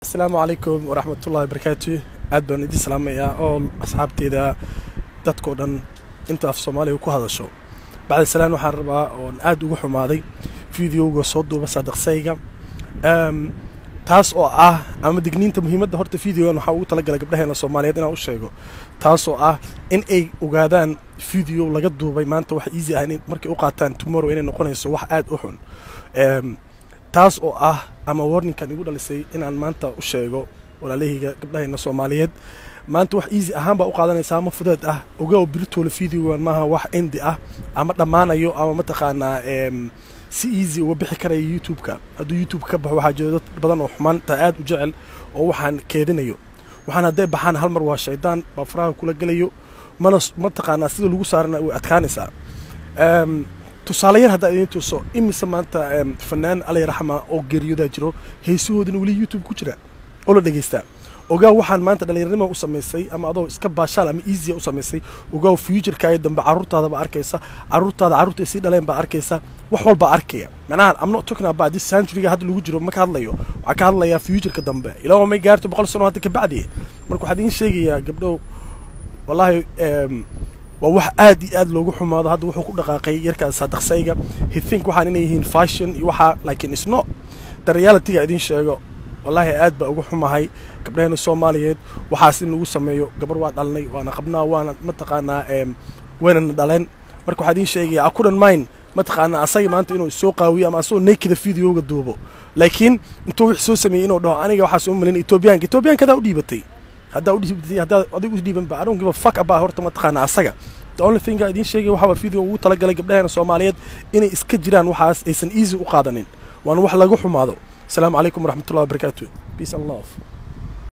السلام عليكم ورحمة الله وبركاته. aad baan idin salaamayaa oo asxaabteeda dadkoo dhan inta af Soomaaliya ku hadasho. Bacda salaan waxaan rabaa oo aad ugu xumaaday fiidiyowga soo duuba sadaqsayga taas oo ama digniinta muhiimadda horta fiidiyowgan waxa uu tala galay gabdhaheena Soomaaliyeed inaan u sheego taas oo in ay ogaadaan fiidiyow laga duubay maanta wax easy ah in markay u qaataan tomorrow inay noqonayso wax aad u xun taas oo ama warninkan igu dhalisay inaan maanta u sheego walaalahayga gabdhaheena Soomaaliyeed maanta wax easy ahaan baa u qaadanaysaa ama fudeed ogaa birtoole fiidiyowgan maaha wax indi ama dhamaanayo ama mataqaanaa si easy uga bixi karay YouTube-ka hadduu YouTube ka baxo waxaa jira dad badan oo xumaanta aad u jecel oo waxaan keedinayo waxaan hadday baxaan hal mar waa shaydaan baa faraha kula gelayo mataqaanaa sida lagu saarana way adkaanaysaa tusaale yar haddaa idin tuso imise maanta fanaan Alle raxma oo geeriyooda jiro heesahoodina wali YouTube ku jira oo la dhageystaa ogaa waxaan maanta dhalinyarnimo u sameysay ama adoo iska baashaal ama easy u sameysay ogaa future-kaaga dambe caruurtaada ba arkaysa caruurta si dhaleen ba arkaysa wax walba arkaya macnaha I'm not talking about this century-ga hadda lagu jiro marka hadlayo waxa ka hadlaya future-ka dambe ilaa ma gaarto 100 sano hadda ka bacdi marka waxaan idin sheegayaa gabdhow wallahi waa wax aad iyo aad loogu xumaado hadda wuxuu ku dhaqaaqay yarka sadaqsayga he think waxaan inay yihiin fashion iyo waxa like it's not the reality-ga idin sheego wallahi aad ba ugu xumahay gabdhaheena Soomaaliyeed waxaas in lagu sameeyo gabar waa dhalnay waana qabnaa waana mataqaanaa weynana dhaleen marka waxaan idin sheegayaa I couldn't mind mataqaanaa asaga maanta inuu soo qaawiyo ama soo naked video-ga duubo laakiin intuu wax soo sameeyay inuu dhaho aniga waxa soo malin Ethiopian-ka u dhiibatay hadda adigu u dhiiban ba I don't give a fuck about horta mataqaanaa asaga the only thing I idin sheegay waxa video ugu tala galay gabdhaheena Soomaaliyeed inay iska jiraan waxaas aysan easy u qaadanin waan wax lagu xumaado. السلام عليكم ورحمة الله وبركاته. Peace and love.